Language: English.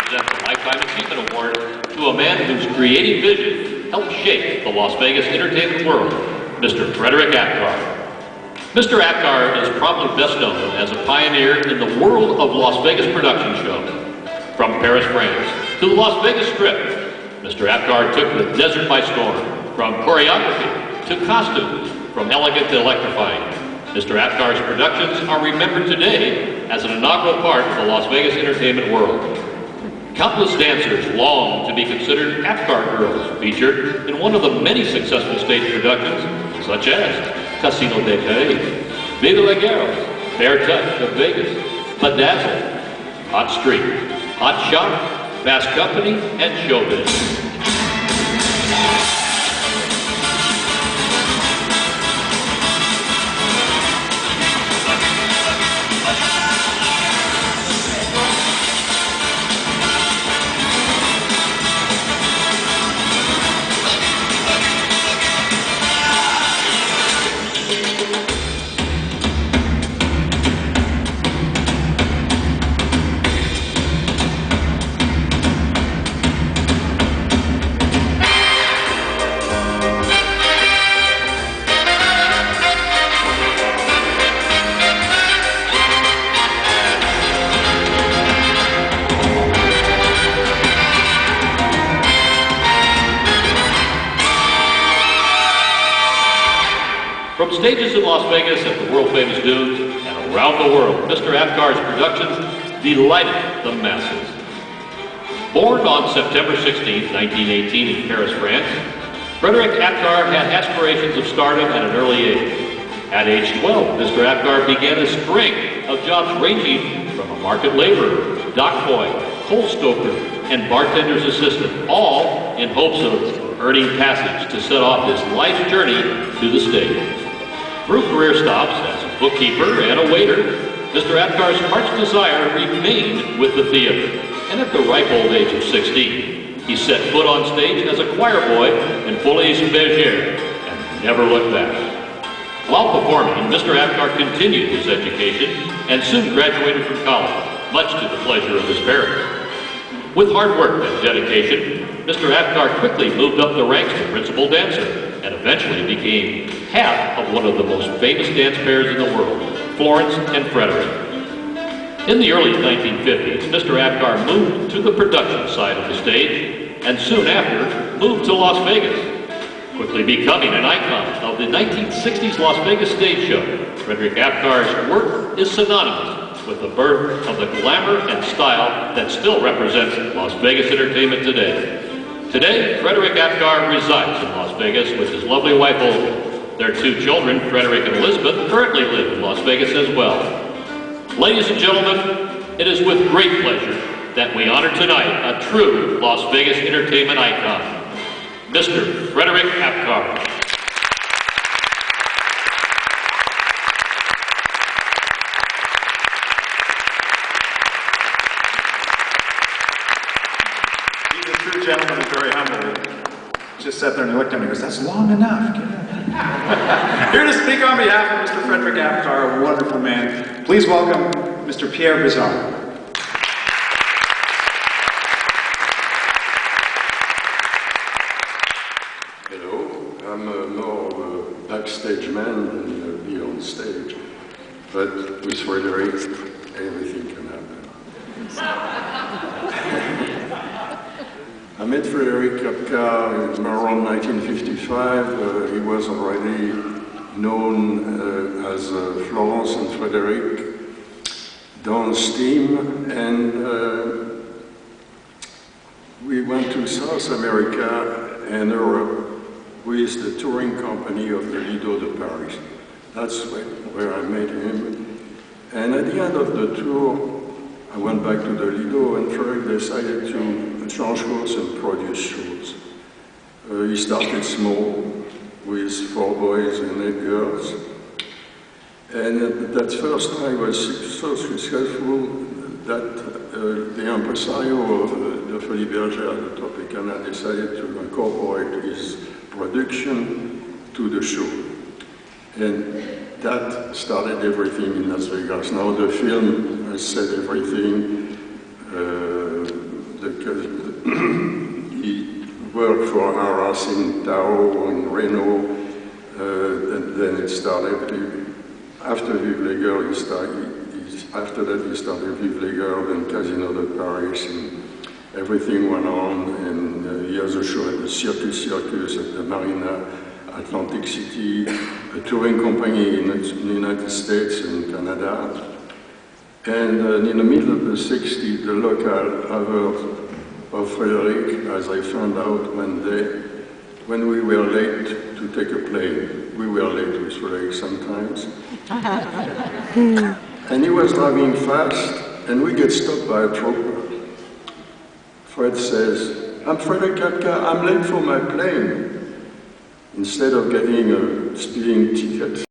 present the Lifetime Achievement Award to a man whose creative vision helped shape the Las Vegas entertainment world, Mr. Frederic Apcar. Mr. Apcar is probably best known as a pioneer in the world of Las Vegas production show. From Paris, France, to the Las Vegas Strip, Mr. Apcar took the desert by storm. From choreography to costumes, from elegant to electrifying, Mr. Apcar's productions are remembered today as an inaugural part of the Las Vegas entertainment world. Countless dancers long to be considered Apcar girls, featured in one of the many successful stage productions, such as Casino de Paris, Viva la Guerra, Fair Touch of Vegas, Bedazzled, Hot Street, Hot Shot, Fast Company, and Showbiz. From stages in Las Vegas at the world-famous Dunes and around the world, Mr. Apcar's productions delighted the masses. Born on September 16, 1918 in Paris, France, Frederic Apcar had aspirations of stardom at an early age. At age 12, Mr. Apcar began a string of jobs ranging from a market laborer, dock boy, coal stoker, and bartender's assistant, all in hopes of earning passage to set off his life's journey to the stage. Through career stops as a bookkeeper and a waiter, Mr. Apcar's heart's desire remained with the theater. And at the ripe old age of 16, he set foot on stage as a choir boy in Folies Bergère and never looked back. While performing, Mr. Apcar continued his education and soon graduated from college, much to the pleasure of his parents. With hard work and dedication, Mr. Apcar quickly moved up the ranks to principal dancer and eventually became half of one of the most famous dance pairs in the world, Florence and Frederic. In the early 1950s, Mr. Apcar moved to the production side of the stage and soon after moved to Las Vegas, quickly becoming an icon of the 1960s Las Vegas stage show. Frederic Apcar's work is synonymous with the birth of the glamour and style that still represents Las Vegas entertainment today. Today, Frederic Apcar resides in Las Vegas with his lovely wife Olga. Their two children, Frederic and Elizabeth, currently live in Las Vegas as well. Ladies and gentlemen, it is with great pleasure that we honor tonight a true Las Vegas entertainment icon, Mr. Frederic Apcar. Gentleman is very humble. He just sat there and looked at me and goes, "That's long enough." Here to speak on behalf of Mr. Frederic Apcar, a wonderful man. Please welcome Mr. Pierre Bizarre. Hello, I'm more of a backstage man than be on stage. But with Frederic, everything can happen. I met Frederic Apcar around 1955. He was already known as Florence and Frederic dance team, and we went to South America and Europe with the touring company of the Lido de Paris. That's where I met him. And at the end of the tour, I went back to the Lido, and Frederic decided to change course and produce shows. He started small with 4 boys and 8 girls. And that first time was so successful that the impresario of the Folies Bergère, the Tropicana, decided to incorporate his production to the show. And that started everything in Las Vegas. Now the film has said everything. The because he worked for Arras in Tao, in Reno, and then it started. After Vive les Girls, after that he started Vive les Girls and Casino de Paris, and everything went on, and he has a show at the Circus at the Marina, Atlantic City, a touring company in the United States and Canada. And in the middle of the 60s, the local heard of Frederic, as I found out one day, when we were late to take a plane. We were late with Frederic sometimes. And he was driving fast, and we get stopped by a trooper. Fred says, "I'm Frederic Apcar, I'm late for my plane." Instead of getting a speeding ticket,